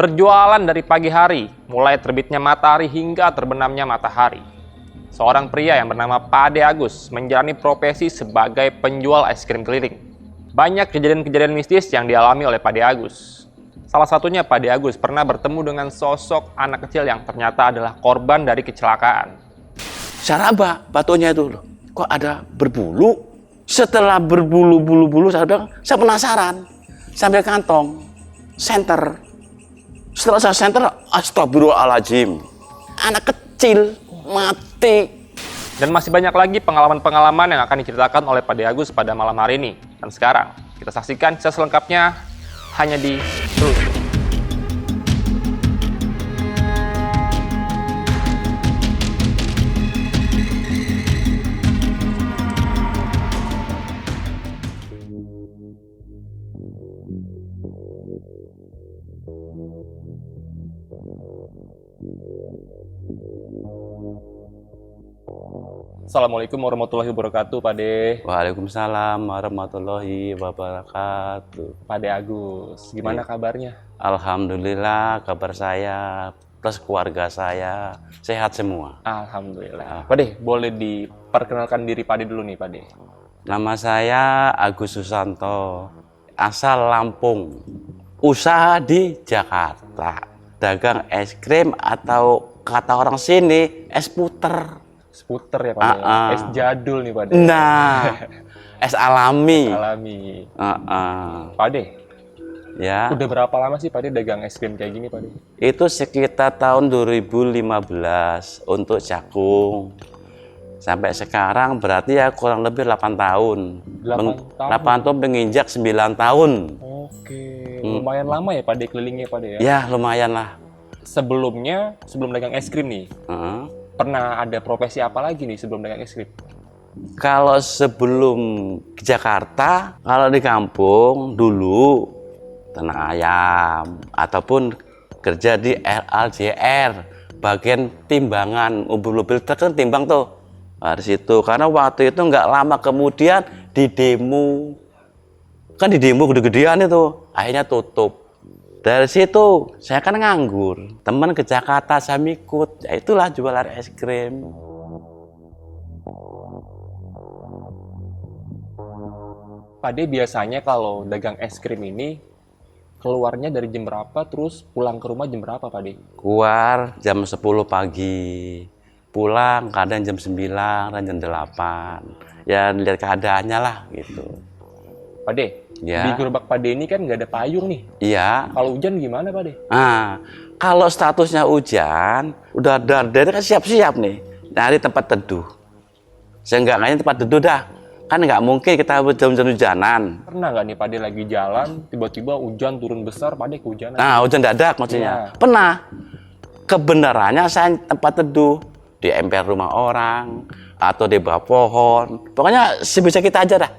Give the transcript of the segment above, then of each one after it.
Berjualan dari pagi hari, mulai terbitnya matahari hingga terbenamnya matahari. Seorang pria yang bernama Pade Agus menjalani profesi sebagai penjual es krim keliling. Banyak kejadian-kejadian mistis yang dialami oleh Pade Agus. Salah satunya Pade Agus pernah bertemu dengan sosok anak kecil yang ternyata adalah korban dari kecelakaan. Saraba batunya itu loh, kok ada berbulu? Setelah berbulu-bulu saya bilang, saya penasaran. Sambil kantong, senter. Setelah saya senter, astagfirullahaladzim. Anak kecil mati. Dan masih banyak lagi pengalaman-pengalaman yang akan diceritakan oleh Pade Agus pada malam hari ini. Dan sekarang kita saksikan kisah selengkapnya hanya di Telusuri. Assalamualaikum warahmatullahi wabarakatuh, Pade. Waalaikumsalam warahmatullahi wabarakatuh. Pade Agus, gimana kabarnya? Alhamdulillah, kabar saya plus keluarga saya sehat semua. Alhamdulillah. Pade, boleh diperkenalkan diri Pade dulu nih, Pade. Nama saya Agus Susanto, asal Lampung. Usaha di Jakarta. Dagang es krim atau kata orang sini es puter. Skuter ya, Pade. Es jadul nih, Pade. Nah, es alami. Alami. Pade. Ya. Udah berapa lama sih Pade dagang es krim kayak gini, Pade? Itu sekitar tahun 2015 untuk jagung. Sampai sekarang berarti ya kurang lebih 8 tahun. 8 tahun menginjak 9 tahun. Oke. Lumayan lama ya Pade kelilingnya, Pade ya? Ya, lumayan lah. Sebelum dagang es krim nih, pernah ada profesi apa lagi nih sebelum dagang es krim? Kalau sebelum ke Jakarta, kalau di kampung dulu ternak ayam ataupun kerja di RLJR, bagian timbangan mobil-mobil truk kan timbang tuh. Nah, di situ karena waktu itu nggak lama kemudian di demo gede-gedean itu akhirnya tutup. Dari situ saya kan nganggur, teman ke Jakarta saya ikut, ya itulah jualan es krim. Pade biasanya kalau dagang es krim ini keluarnya dari jam berapa, terus pulang ke rumah jam berapa, Pade? Keluar jam 10 pagi, pulang kadang jam 9 dan jam 8. Ya lihat keadaannya lah gitu. Pade, ya. Di gerobak Pade ini kan nggak ada payung nih. Iya. Kalau hujan gimana, Pade? Nah, kalau statusnya hujan, udah dari kan siap-siap nih, nyari tempat teduh. Seenggaknya tempat teduh dah. Kan nggak mungkin kita hujan-hujanan. Pernah nggak nih Pade lagi jalan, tiba-tiba hujan turun besar, Pade kehujanan? Nah, hujan dadak maksudnya. Ya. Pernah. Kebenarannya saya tempat teduh di emper rumah orang atau di bawah pohon. Pokoknya sebisa kita aja dah.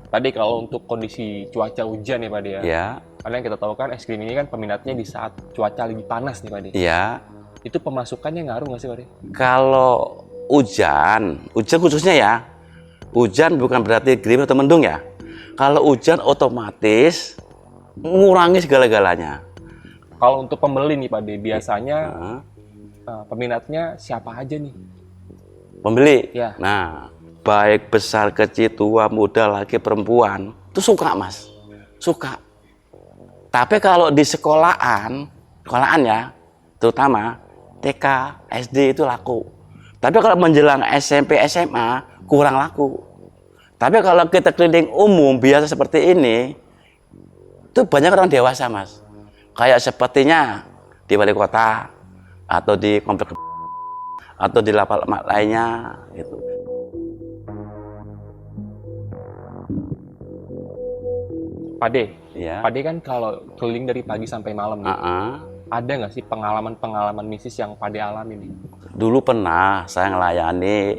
Pade, kalau untuk kondisi cuaca hujan ya Pade ya. Iya. Karena yang kita tahu kan es krim ini kan peminatnya di saat cuaca lagi panas nih Pade. Iya. Itu pemasukannya ngaruh nggak sih Pade? Kalau hujan khususnya ya, hujan bukan berarti gerimis atau mendung ya. Kalau hujan otomatis mengurangi segala-galanya. Kalau untuk pembeli nih Pade, biasanya peminatnya siapa aja nih? Pembeli? Ya. Nah, baik besar, kecil, tua, muda, laki, perempuan, itu suka mas, suka. Tapi kalau di sekolahan ya, terutama TK, SD itu laku. Tapi kalau menjelang SMP, SMA kurang laku. Tapi kalau kita keliling umum biasa seperti ini, itu banyak orang dewasa mas. Kayak sepertinya di wali kota atau di komplek atau di lapak lainnya gitu. Pade, Ya. Pade kan kalau keliling dari pagi sampai malam nih, ada nggak sih pengalaman mistis yang Pade alami nih? Dulu pernah saya ngelayani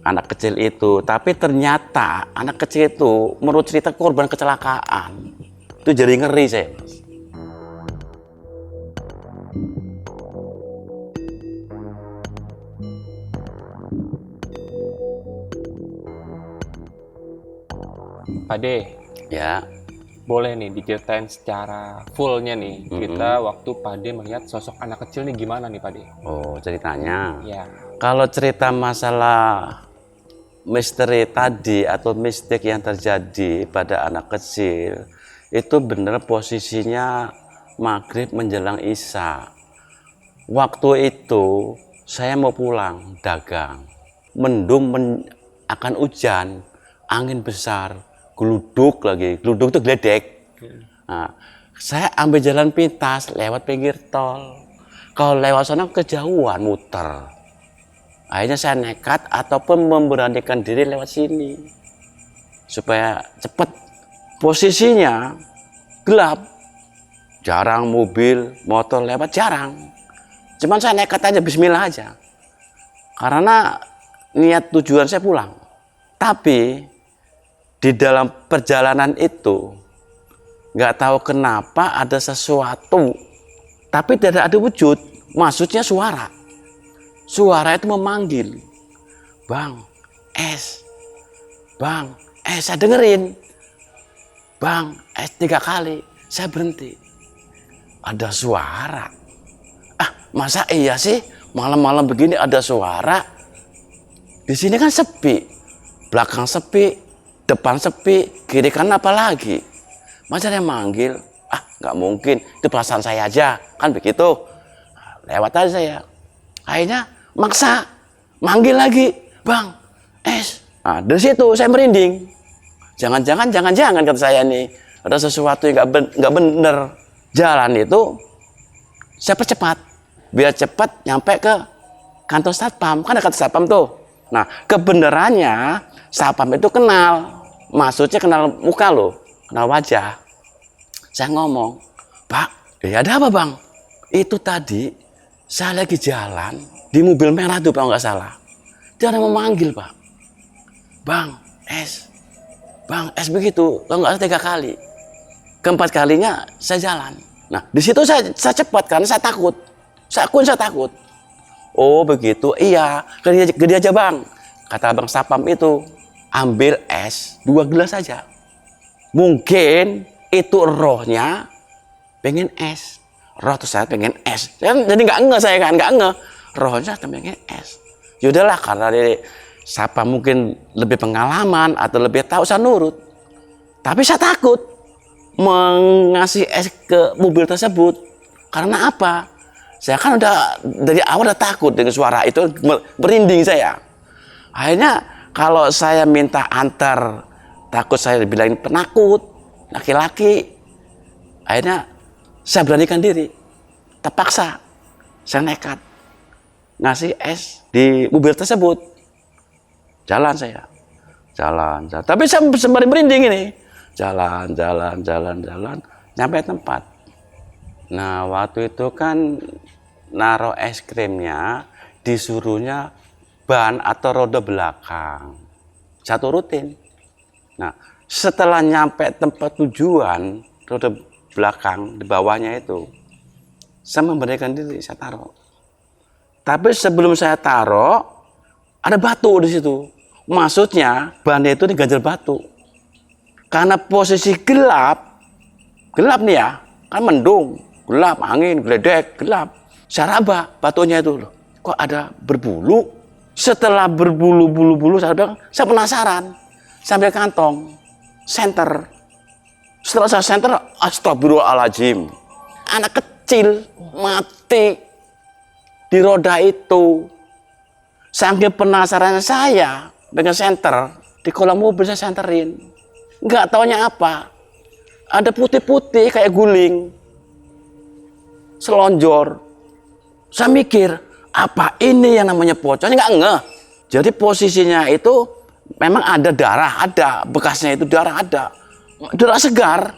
anak kecil itu, tapi ternyata anak kecil itu menurut cerita korban kecelakaan. Itu jadi ngeri saya. Pade, Ya. Boleh nih diceritain secara fullnya nih. Kita waktu Pade melihat sosok anak kecil nih gimana nih Pade? Oh, ceritanya. Ya. Kalau cerita masalah misteri tadi atau mistik yang terjadi pada anak kecil, itu benar posisinya maghrib menjelang isya. Waktu itu saya mau pulang dagang, mendung akan hujan, angin besar, geluduk lagi, geluduk itu geledek. Nah, saya ambil jalan pintas lewat pinggir tol. Kalau lewat sana kejauhan muter. Akhirnya saya nekat ataupun memberanikan diri lewat sini supaya cepat. Posisinya gelap, jarang mobil, motor lewat jarang. Cuman saya nekat aja, bismillah aja. Karena niat tujuan saya pulang. Tapi di dalam perjalanan itu nggak tahu kenapa ada sesuatu, tapi tidak ada wujud. Maksudnya suara. Suara itu memanggil, Bang, es, Bang, es. Saya dengerin, Bang, es 3 kali. Saya berhenti. Ada suara. Ah, masa iya sih malam-malam begini ada suara? Di sini kan sepi, belakang sepi, depan sepi, kiri kanan apa lagi? Masa dia manggil? Ah, nggak mungkin. Itu perasaan saya aja, kan begitu. Lewat aja saya. Akhirnya maksa manggil lagi, Bang, es. Nah, dari situ saya merinding. Jangan-jangan kata saya nih ada sesuatu yang nggak bener. Jalan itu saya percepat biar cepat nyampe ke kantor satpam. Kan ada kantor satpam tuh. Nah, kebenarannya satpam itu kenal, maksudnya kenal muka loh, kenal wajah. Saya ngomong, Pak, ada apa Bang? Itu tadi saya lagi jalan di mobil merah tuh, kalau nggak salah. Dia ada memanggil, Pak. Bang, es. Bang, es begitu. Kalau nggak salah 3 kali. Keempat kalinya saya jalan. Nah, di situ saya cepat karena saya takut. Saya takut. Oh begitu, iya. Gede aja Bang. Kata Bang Sapam itu, ambil es 2 gelas saja. Mungkin itu rohnya pengen es. Roh tuh saya pengen es. Jadi nggak ngeh saya kan, nggak ngeh. Rohnya pengen es. Yaudahlah, karena dari siapa mungkin lebih pengalaman atau lebih tahu, saya nurut. Tapi saya takut mengasih es ke mobil tersebut. Karena apa? Saya kan udah dari awal udah takut dengan suara itu, merinding saya. Akhirnya kalau saya minta antar, takut saya dibilangin penakut, laki-laki. Akhirnya saya beranikan diri, terpaksa saya nekat ngasih es di mobil tersebut. Jalan saya, jalan. Tapi saya sembari merinding ini, jalan, nyampe tempat. Nah, waktu itu kan naruh es krimnya, disuruhnya ban atau roda belakang. Satu rutin. Nah, setelah nyampe tempat tujuan, roda belakang di bawahnya itu, saya memberikan diri, saya taruh. Tapi sebelum saya taruh, ada batu di situ. Maksudnya bannya itu diganjel batu. Karena posisi gelap nih ya, kan mendung, gelap, angin, geledek, gelap. Saya raba batunya itu, loh, kok ada berbulu? Setelah berbulu-bulu, saya bilang, saya penasaran. Sambil kantong, senter. Setelah saya senter, astagfirullahaladzim. Anak kecil mati di roda itu. Saking penasaran saya dengan senter, di kolong mobil saya senterin. Nggak taunya apa. Ada putih-putih kayak guling. Selonjor. Saya mikir, apa ini yang namanya pocong? Nggak ngeh. Jadi posisinya itu memang ada darah, ada. Bekasnya itu darah ada. Darah segar.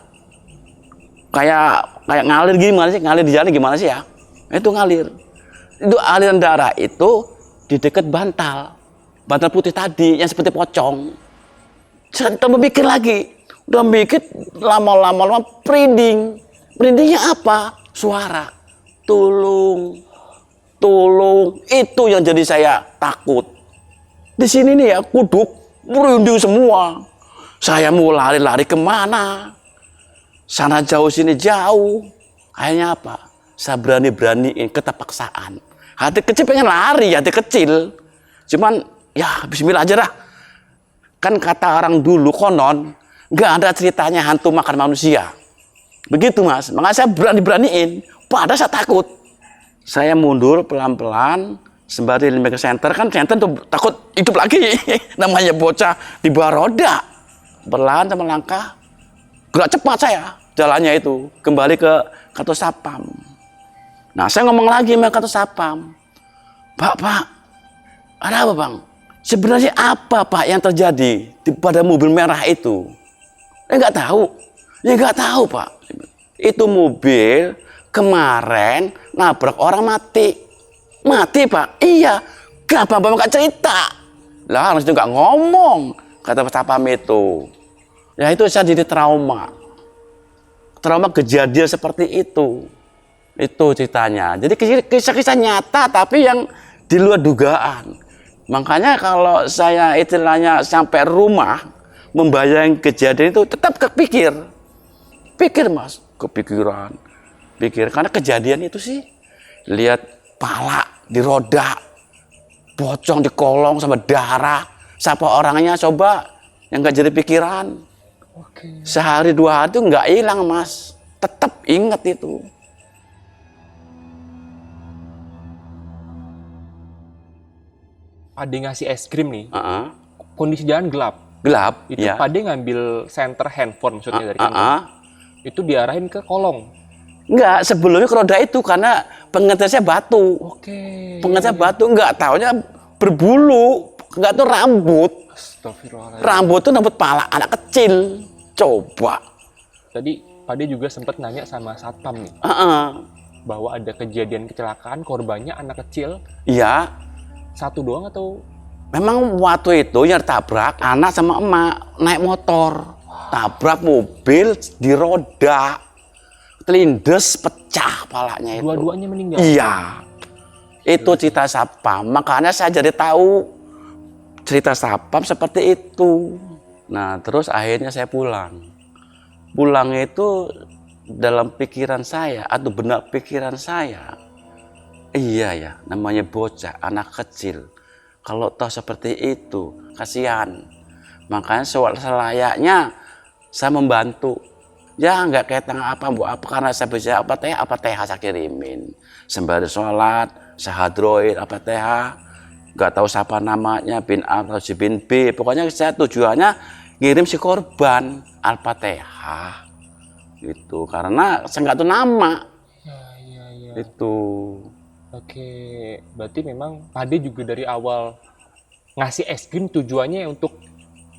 Kayak ngalir gimana sih? Ngalir di jalan gimana sih ya? Itu ngalir. Itu aliran darah itu di dekat bantal putih tadi yang seperti pocong. Saya mikir lagi, udah mikir lama-lama merindingnya apa? Suara, tolong, itu yang jadi saya takut. Di sini nih ya, kuduk merinding semua. Saya mau lari-lari kemana? sana jauh sini jauh. Akhirnya apa? Saya berani-beraniin keterpaksaan. Hati kecil pengen lari, hati kecil. Cuman ya bismillah aja dah. Kan kata orang dulu konon, nggak ada ceritanya hantu makan manusia. Begitu Mas, makanya saya berani-beraniin. Padahal saya takut. Saya mundur pelan-pelan, sembari ke center, kan center tuh takut hidup lagi. Namanya bocah di bawah roda. Perlahan sama langkah, gerak cepat saya jalannya itu. Kembali ke kantor Satpam. Nah saya ngomong lagi sama kantor Satpam. Pak, ada apa Bang? Sebenarnya apa Pak yang terjadi pada mobil merah itu? Nggak tahu. Ya nggak tahu Pak. Itu mobil kemarin nabrak orang mati. Mati Pak? Iya. Kenapa Bapak nggak cerita? Lah harus juga ngomong, kata Pak Satpam itu. Ya itu saya jadi trauma. Trauma kejadian seperti itu. Itu ceritanya. Jadi kisah-kisah nyata tapi yang di luar dugaan. Makanya kalau saya istilahnya sampai rumah membayangkan kejadian itu tetap kepikir. Pikir Mas, kepikiran. Pikir karena kejadian itu sih lihat pala di roda, pocong di kolong sama darah. Siapa orangnya coba yang nggak jadi pikiran. Oke. Sehari 2 hari itu nggak hilang Mas. Tetap ingat itu. Pade ngasih es krim nih, Uh-uh. kondisi jalan gelap. Gelap, Itu ya. Pade ngambil senter handphone maksudnya dari handphone. Itu diarahin ke kolong. Enggak, sebelumnya ke roda itu karena pengetesnya batu. Oke. Pengetesnya batu, enggak taunya berbulu, enggak tuh rambut. Astagfirullahaladzim. Rambut tuh rambut pala anak kecil. Coba. Tadi Pade juga sempat nanya sama Satpam nih, Uh-uh. bahwa ada kejadian kecelakaan korbannya anak kecil Iya. satu doang atau Memang waktu itu yang tabrak anak sama emak naik motor. Tabrak mobil di roda. Telindes pecah palanya itu. dua-duanya meninggal? Iya. Itu cerita Satpam. Makanya saya jadi tahu cerita Satpam seperti itu. Nah, terus akhirnya saya pulang. Pulang itu dalam pikiran saya atau benak pikiran saya. Iya ya, namanya bocah, anak kecil. Kalau toh seperti itu, kasihan. Makanya selayaknya saya membantu. Ya nggak kayak tengah apa, bu apa karena saya bisa apa teh saya kirimin. Sembari sholat, saya hadroin apa teh, nggak tahu siapa namanya bin A atau si bin B. Pokoknya saya tujuannya ngirim si korban Al-Fatihah. Itu karena saya nggak tahu nama. Ya. Itu. Oke, berarti memang Pade juga dari awal ngasih es krim tujuannya untuk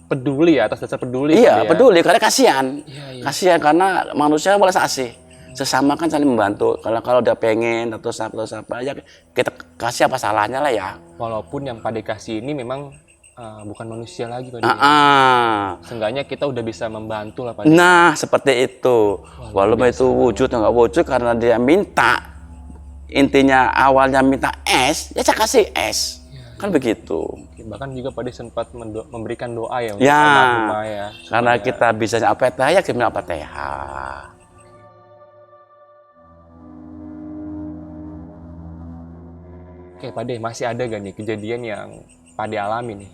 peduli ya, atas dasar peduli. Iya, Pade ya? peduli karena kasihan. Iya. Kasihan karena manusia boleh asih. Sesama kan saling membantu. Kalau udah pengen atau apa ya kita kasih apa salahnya lah ya. Walaupun yang Pade kasih ini memang bukan manusia lagi Pade. Seenggaknya kita udah bisa membantu lah Pade. Nah, seperti itu. Walaupun biasa. itu wujud atau nggak wujud karena dia minta. Intinya awalnya minta es, ya saya kasih es. Kan begitu. Bahkan juga Pade sempat memberikan doa ya untuk Ya, almarhumah ya. karena supaya- kita bisa apa teh ya gimana apa teh. Oke Pade, masih ada gak nih kejadian yang Pade alami nih?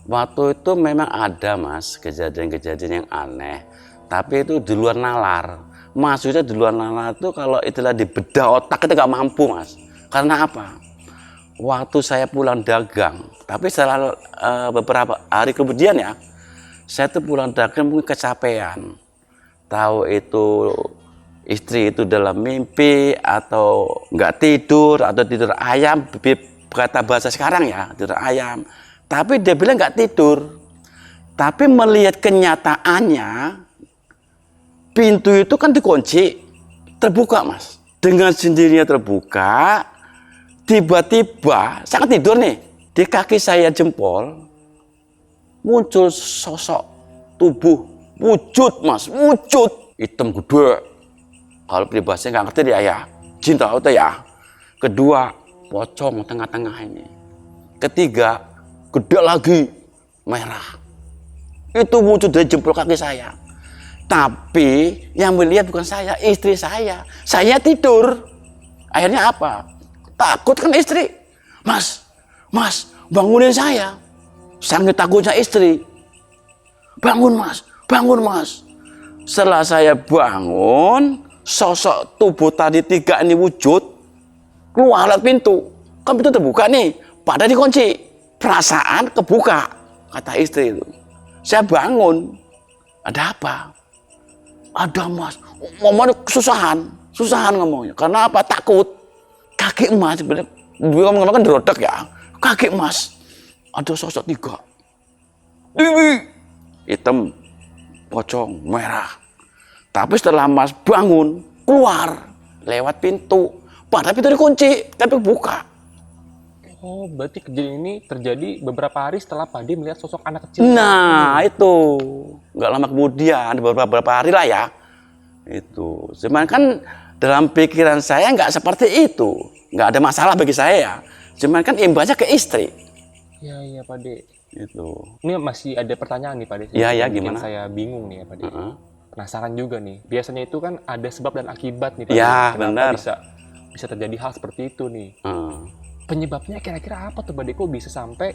Waktu itu memang ada Mas kejadian-kejadian yang aneh, tapi itu di luar nalar. Maksudnya di luar nalar itu kalau itulah dibedah otak kita nggak mampu Mas. Karena apa? Waktu saya pulang dagang, tapi setelah beberapa hari kemudian ya, saya tuh pulang dagang mungkin kecapean. Tahu itu istri itu dalam mimpi atau nggak tidur atau tidur ayam, kata bahasa sekarang ya tidur ayam. Tapi dia bilang nggak tidur. Tapi melihat kenyataannya, pintu itu kan dikunci, terbuka Mas. Dengan sendirinya terbuka, tiba-tiba saya kan tidur nih, di kaki saya jempol muncul sosok tubuh, wujud Mas, wujud hitam gede. Kalau peribahasa nggak ngerti dia ya, jin tahu tuh ya. Kedua, pocong tengah-tengah ini. Ketiga, gede lagi, merah. Itu wujud dari jempol kaki saya. Tapi yang melihat bukan saya, istri saya. Saya tidur. Akhirnya apa? Takut kan istri. Mas, bangunin saya. Sambil takutnya istri. Bangun mas. Setelah saya bangun, sosok tubuh tadi 3 ini wujud, keluar lewat pintu. Kan pintu terbuka nih, padahal dikunci. Perasaan kebuka, kata istri itu. Saya bangun. Ada apa? Ada mas, ngomongnya susahan ngomongnya. Karena apa? Takut. Kaki emas, ngomong kan derodek ya. Kaki emas, ada sosok 3. Tinggi, hitam, pocong, merah. Tapi setelah mas bangun, keluar lewat pintu. Padahal pintu dikunci, tapi buka. Oh, berarti kejadian ini terjadi beberapa hari setelah Pak D melihat sosok anak kecil. Nah, itu. Nggak lama kemudian, beberapa hari lah ya. Itu. Cuman kan dalam pikiran saya nggak seperti itu. Nggak ada masalah bagi saya. Cuman kan imbasnya ke istri. Iya, Pak D. Itu. Ini masih ada pertanyaan nih, Pak D. Iya, Bikin gimana? saya bingung nih ya, Pak D. Penasaran juga nih. Biasanya itu kan ada sebab dan akibat nih, Pak D. Ya, Kenapa benar. bisa terjadi hal seperti itu nih? Penyebabnya kira-kira apa tuh, Pak D? Kok bisa sampai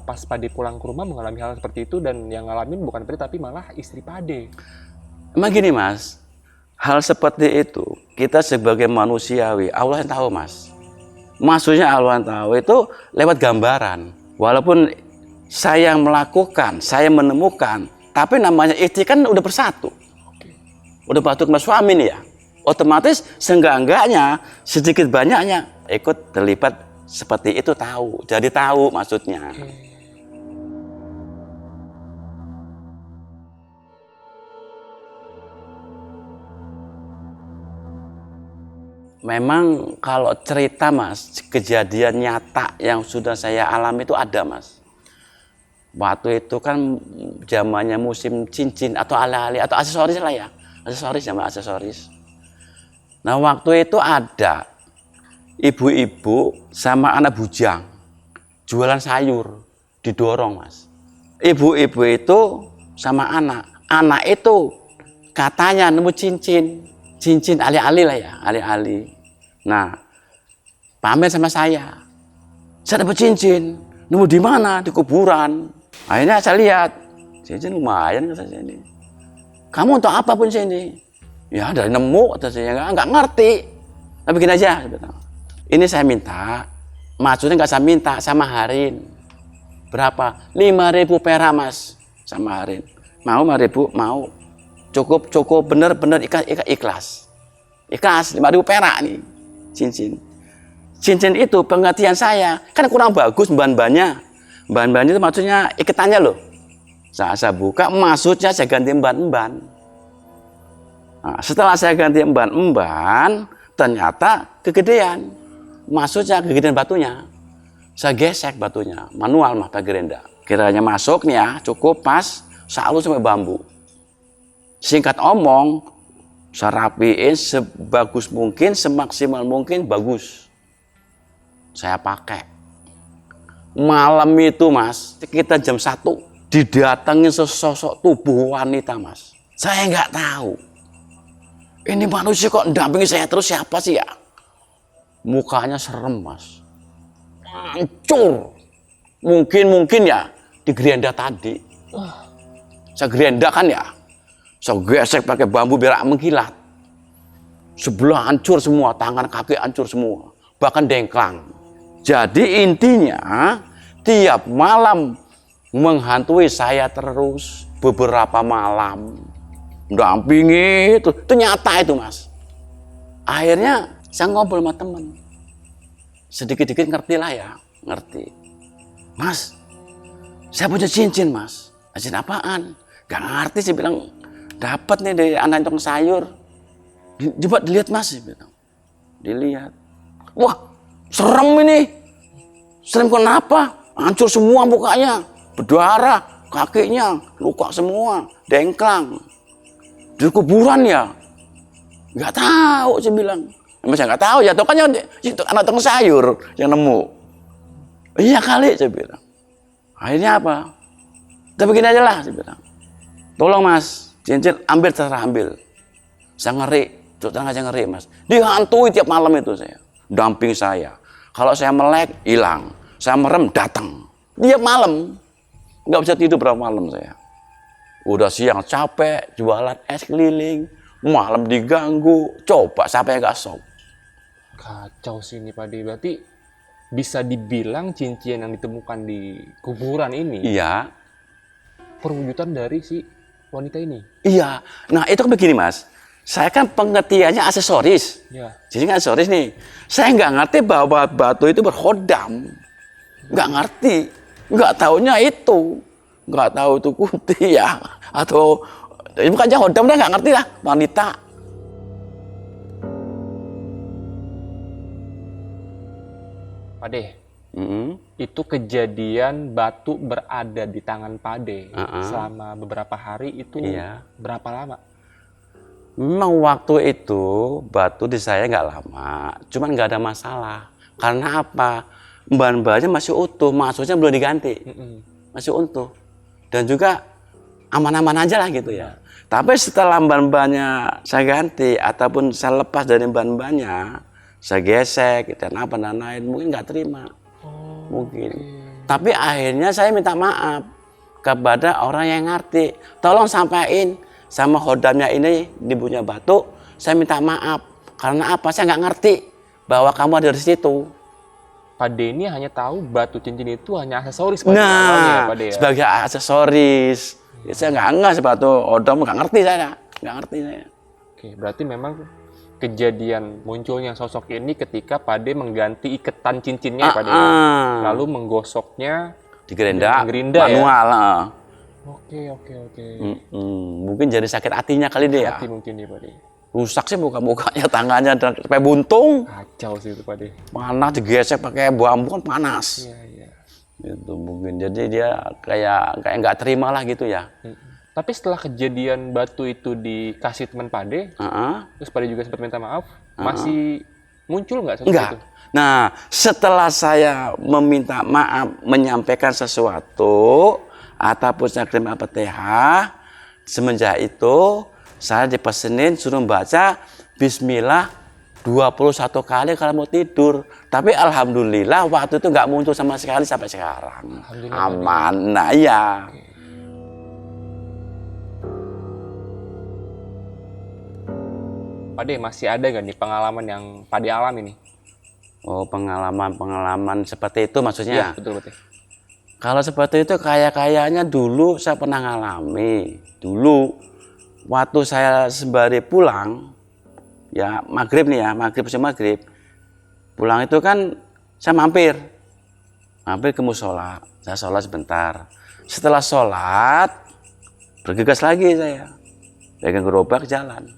pas Pak D pulang ke rumah mengalami hal seperti itu dan yang ngalamin bukan Pak D tapi malah istri Pak D? Emang gini mas, hal seperti itu kita sebagai manusiawi, Allah yang tahu mas. Maksudnya Allah yang tahu itu lewat gambaran. Walaupun saya yang melakukan, saya menemukan, tapi namanya istri kan udah bersatu. Udah bersatu sama suami nih ya. Otomatis seenggak-enggaknya, sedikit banyaknya ikut terlibat seperti itu tahu. Jadi tahu maksudnya. Memang kalau cerita mas, kejadian nyata yang sudah saya alami itu ada mas. Waktu itu kan zamannya musim cincin atau ala-ali atau aksesoris lah ya. Aksesoris zaman aksesoris. Nah waktu itu ada ibu-ibu sama anak bujang jualan sayur didorong mas. Ibu-ibu itu sama anak itu katanya nemu cincin ali-ali lah ya, ali-ali. Nah pamer sama saya dapat cincin, nemu di mana? Di kuburan. Akhirnya saya lihat cincin lumayan kata saya ini. Kamu untuk apa pun sini? Ya dari nemu atau saya nggak ngerti. Tapi begini aja. Ini saya minta, maksudnya nggak saya minta, saya maharin. Berapa? 5.000 perak mas, saya maharin. Mau 5.000? Mau. Cukup bener-bener ikhlas. Ikhlas 5.000 perak nih cincin. Cincin itu pengertian saya kan kurang bagus bahan-bahannya. Bahan-bahannya itu maksudnya iketannya loh. Saya buka, maksudnya saya ganti emban-emban. Nah, setelah saya ganti emban-emban, ternyata kegedean. Maksudnya kegedean batunya. Saya gesek batunya, manual mah pakai gerenda. Kiranya masuk nih ya, cukup pas, saya halus sampai bambu. Singkat omong, saya rapiin sebagus mungkin, semaksimal mungkin, bagus. Saya pakai. Malam itu mas, sekitar jam 1, didatengin sesosok tubuh wanita mas. Saya nggak tahu. Ini manusia kok mendampingi saya terus, siapa sih ya? Mukanya serem mas. Hancur. Mungkin ya di gerenda tadi. Saya gerenda kan ya. Saya gesek pakai bambu biar mengkilat. Sebelah hancur semua, tangan kaki hancur semua. Bahkan dengklang. Jadi intinya tiap malam menghantui saya terus beberapa malam. Mendampingi itu nyata itu mas. Akhirnya saya ngobrol sama teman. Sedikit-sedikit ngerti lah ya, ngerti. Mas, saya punya cincin mas. Cincin apaan? Gak ngerti sih, bilang dapat nih dari anak tukang sayur. Coba dilihat mas, bilang. Dilihat. Wah, serem ini. Serem kenapa? Hancur semua mukanya, berdarah, kakinya luka semua, dengklang. Di kuburan ya? Nggak tahu, saya bilang. Emang saya nggak tahu, ya toh kan itu anak tukang sayur yang nemu. Iya kali, saya bilang. Akhirnya apa? Kita begini aja lah, saya bilang. Tolong mas, Cincin ambil, terserah ambil. Saya ngeri, terang aja ngeri mas. Dihantui tiap malam itu saya. Damping saya. Kalau saya melek, hilang. Saya merem, datang. Tiap malam. Nggak bisa tidur berapa malam saya. Udah siang capek, jualan es keliling. Malam diganggu. Coba siapa yang nggak shock? Kacau sih ini Pak De. Berarti bisa dibilang cincin yang ditemukan di kuburan ini Iya. perwujudan dari si wanita ini. Iya. Nah itu kan begini mas. Saya kan pengertiannya aksesoris. Ya. Jadi kan aksesoris nih. Saya nggak ngerti bahwa batu itu berhodam. Nggak ngerti. Nggak taunya itu. Nggak tahu itu kunti ya. Atau bukannya hodam, dia nggak ngerti lah. Wanita. Pak De, itu kejadian batu berada di tangan Pak De selama beberapa hari itu Iya. berapa lama? Memang waktu itu batu di saya nggak lama. Cuman nggak ada masalah. Karena apa? Bahan-bahannya masih utuh. Maksudnya belum diganti. Masih utuh. Dan juga aman-aman aja lah gitu ya. Tapi setelah bahan-bahannya saya ganti ataupun saya lepas dari bahan-bahannya, saya gesek dan apa dan lain, mungkin nggak terima. Mungkin. Tapi akhirnya saya minta maaf kepada orang yang ngerti. Tolong sampaikan sama hodamnya ini dibunya batu, saya minta maaf. Karena apa? Saya nggak ngerti bahwa kamu ada di situ. Pak De ini hanya tahu batu cincin itu hanya aksesoris pada awalnya ya, Pak De ya? Sebagai aksesoris. Ya, saya nggak sepatu hodam, nggak ngerti saya. Nggak ngerti saya. Oke, berarti memang kejadian munculnya sosok ini ketika Pak De mengganti iketan cincinnya Pak De. Lalu menggosoknya Digerinda, gerinda manual. ya. Oke. Mungkin jadi sakit hatinya kali dia. Hati mungkin ya Pak De. Rusak sih muka-mukanya, tangannya sampai buntung. Kacau sih itu Pak De. Panas, digesek pakai bambu kan panas. Iya. Itu mungkin jadi dia kayak nggak terima lah gitu ya. Tapi setelah kejadian batu itu dikasih teman Pak De, terus Pak De juga sempat minta maaf, masih muncul nggak sosok Enggak. itu? Nah, setelah saya meminta maaf, menyampaikan sesuatu, ataupun saya kirim APTH, semenjak itu saya dipesenin suruh baca Bismillah 21 kali kalau mau tidur. Tapi alhamdulillah waktu itu nggak muncul sama sekali sampai sekarang. Aman. Nah iya. Pak De, masih ada nggak nih pengalaman yang Pak De alami nih? Oh, pengalaman seperti itu maksudnya? Iya, betul. Kalau seperti itu kayaknya dulu saya pernah ngalami. Dulu waktu saya sembari pulang, ya maghrib nih ya, maghrib. Pulang itu kan saya mampir ke musola. Saya sholat sebentar. Setelah sholat, bergegas lagi saya. Pegang gerobak jalan.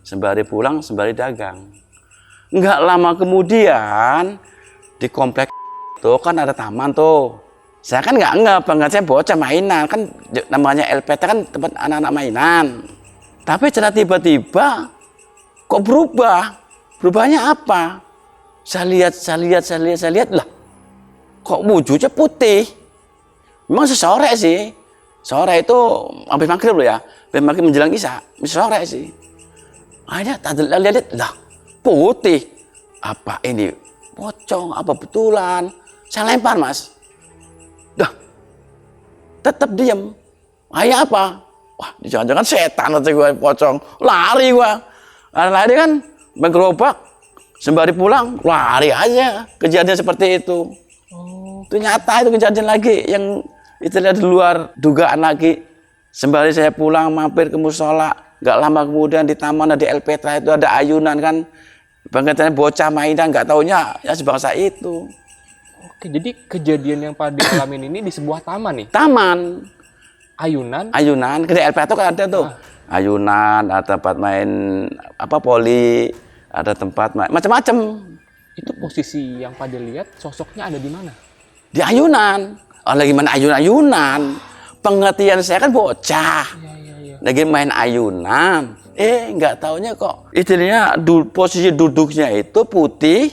Sembari pulang, sembari dagang. Nggak lama kemudian, di komplek itu kan ada taman tuh. Saya kan nggak banget, saya bocah mainan. Kan namanya LPT kan tempat anak-anak mainan. Tapi tiba-tiba kok berubah. Berubahnya apa? Saya lihat lah. Kok wujudnya putih? Memang sesore sih. Sore itu habis maghrib loh ya. Habis maghrib menjelang isya. Sore sih. Akhirnya lihat lah putih. Apa ini? Pocong? Apa betulan? Saya lempar mas. Dah. Tetap diam. Akhirnya apa? Wah, jangan-jangan setan atau gue pocong. Lari gue. Lari kan bergerobak. Sembari pulang, lari aja. Kejadian seperti itu. Itu nyata, itu kejadian lagi. Yang itu lihat di luar dugaan lagi. Sembari saya pulang, mampir ke musola. Gak lama kemudian di taman di El Petra itu ada ayunan kan. Bangkitannya bocah mainan, gak taunya ya sebangsa itu. Oke, jadi kejadian yang Pak De alamin ini di sebuah taman nih? Taman. Ayunan, ke El Petra kan ada tuh. Ayunan, ada tempat main poli, ada tempat main macam-macam. Itu posisi yang Pak De lihat sosoknya ada di mana? Di ayunan. Oh, lagi main ayunan. Pengertian saya kan bocah. Iya. Lagi main ayunan. Nggak taunya kok. Istilahnya posisi duduknya itu putih,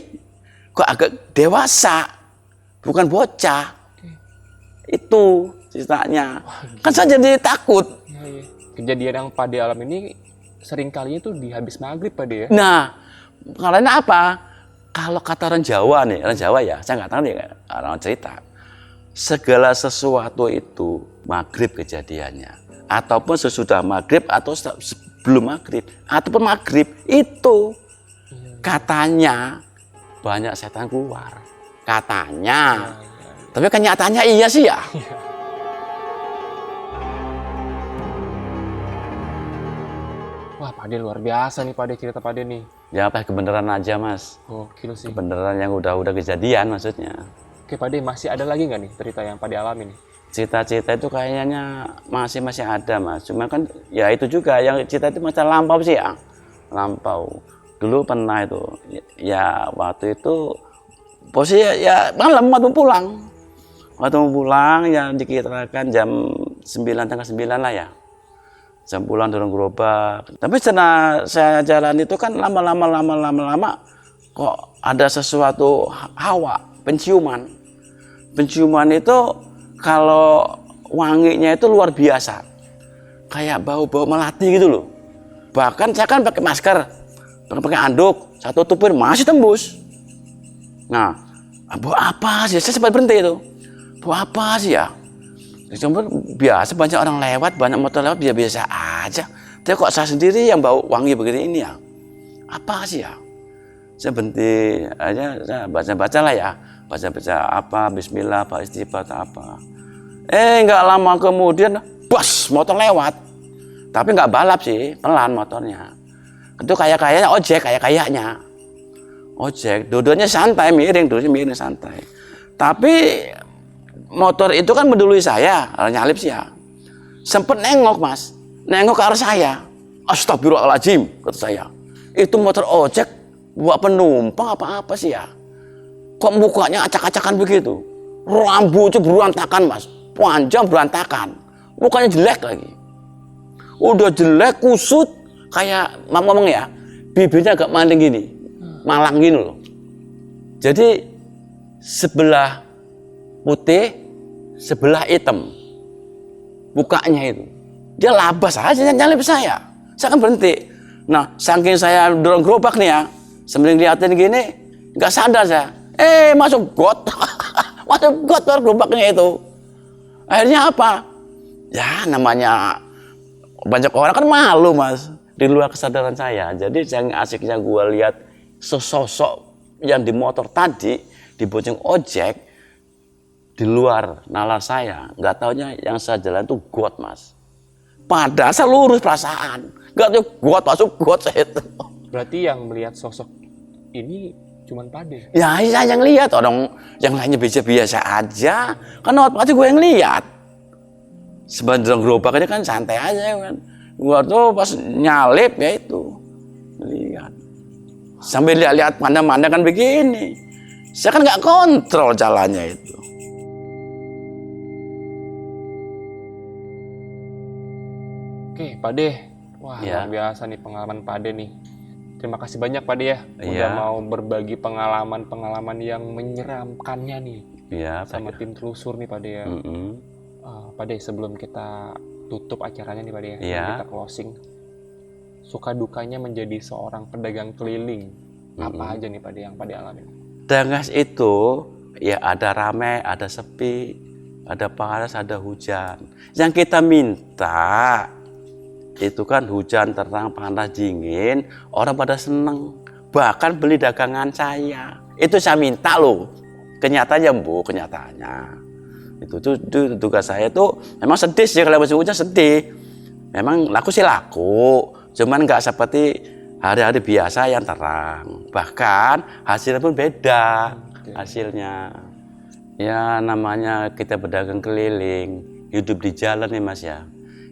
kok agak dewasa. Bukan bocah. Itu ceritanya. Kan saya jadi takut. Iya, iya. Kejadian yang Pak De alami ini sering kalinya tuh di habis maghrib Pak De ya? Nah, karena apa? Kalau kata orang Jawa nih, orang Jawa ya, saya nggak tahu nih orang cerita. Segala sesuatu itu maghrib kejadiannya, ataupun sesudah maghrib atau sebelum maghrib, ataupun maghrib itu katanya banyak setan keluar. Katanya, tapi kenyataannya iya sih ya. Wah Pak De luar biasa nih Pak De, cerita Pak De nih. Ya apa kebenaran aja mas, Gokil sih. kebenaran yang udah kejadian maksudnya. Oke Pak De, masih ada lagi nggak nih cerita yang Pak De alami nih? Cita-cita itu kayaknya masih ada mas, cuma kan ya itu juga yang cita itu macam lampau sih ya, lampau. Dulu pernah itu, ya waktu itu posisi ya malam waktu mau pulang ya dikirakan jam 9 tengah 9 lah ya, jam pulang dorong gerobak. Tapi setelah saya jalan itu kan lama kok ada sesuatu hawa penciuman. Penciuman itu kalau wanginya itu luar biasa. Kayak bau-bau melati gitu loh. Bahkan saya kan pakai masker, pakai anduk, saya tutupin masih tembus. Nah, bau apa sih? Saya sempat berhenti itu. Bau apa sih ya? Cuma biasa banyak orang lewat, banyak motor lewat biasa aja. Tapi kok saya sendiri yang bau wangi begini ini ya? Apa sih ya? Saya berhenti aja, saya baca lah ya. Baca apa, bismillah, Pak istighfar apa. Nggak lama kemudian, bos, motor lewat. Tapi nggak balap sih, pelan motornya. Itu kayaknya ojek, kayaknya. Ojek, duduknya santai, miring santai. Tapi motor itu kan mendului saya, nyalip sih ya. Sempet nengok mas, nengok ke arah saya. Astagfirullahaladzim, kata saya. Itu motor ojek, buat penumpang apa sih ya? Kok mukanya acak-acakan begitu? Rambutnya berantakan mas, panjang berantakan. Mukanya jelek lagi. Udah jelek, kusut, kayak ngomong ya, bibirnya agak maling gini, malang gini loh. Jadi sebelah putih, sebelah hitam. Mukanya itu. Dia labas aja nyalip saya. Saya kan berhenti. Nah, saking saya dorong gerobak nih ya, sambil liatin gini, nggak sadar saya. Masuk got. Masuk got gerobaknya itu. Akhirnya apa? Ya namanya banyak orang kan malu mas. Di luar kesadaran saya. Jadi yang asiknya gue lihat sesosok yang di motor tadi, di bonceng ojek, di luar nalar saya. Nggak taunya yang saya jalan itu got mas. Padahal saya lurus perasaan. Nggak tahu got, masuk got saya itu. Berarti yang melihat sosok ini cuman Pak De? Ya saya yang lihat, orang yang lainnya biasa aja. Kan waktu gue yang lihat. Sebenarnya gerobak aja kan santai aja kan. Gue tuh pas nyalip ya itu. Lihat. Sambil lihat pandang-pandang kan begini. Saya kan nggak kontrol jalannya itu. Oke Pak De, wah Ya. luar biasa nih pengalaman Pak De nih. Terima kasih banyak Pak De ya, udah Iya. mau berbagi pengalaman-pengalaman yang menyeramkannya nih Iya. sama tim telusur nih Pak De ya. Pak De, sebelum kita tutup acaranya nih Pak De ya, Iya. kita closing, suka dukanya menjadi seorang pedagang keliling, apa aja nih Pak De yang Pak De alami? Dangas itu ya ada ramai, ada sepi, ada panas, ada hujan. Yang kita minta itu kan hujan, terang, panas, dingin, orang pada seneng. Bahkan beli dagangan saya. Itu saya minta loh. Kenyataannya Bu, kenyataannya. Itu tugas saya tuh memang sedih sih kalau musim hujan sedih. Memang laku sih laku, cuman nggak seperti hari-hari biasa yang terang. Bahkan hasilnya pun beda hasilnya. Ya namanya kita pedagang keliling, hidup di jalan nih Mas ya.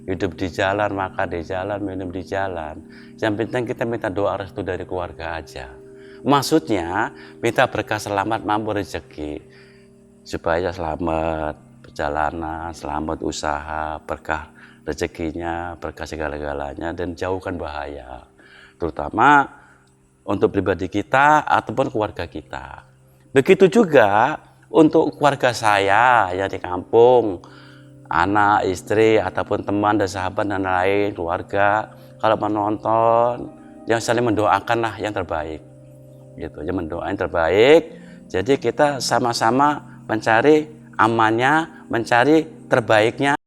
Hidup di jalan, makan di jalan, minum di jalan. Yang penting kita minta doa restu dari keluarga aja. Maksudnya minta berkah selamat mampu rezeki. Supaya selamat perjalanan, selamat usaha, berkah rezekinya, berkah segala-galanya, dan jauhkan bahaya. Terutama untuk pribadi kita ataupun keluarga kita. Begitu juga untuk keluarga saya yang di kampung. anak, istri, ataupun teman dan sahabat dan lain, keluarga, kalau menonton, yang saling mendoakan lah yang terbaik. Gitu, yang mendoakan yang terbaik. Jadi kita sama-sama mencari amannya, mencari terbaiknya.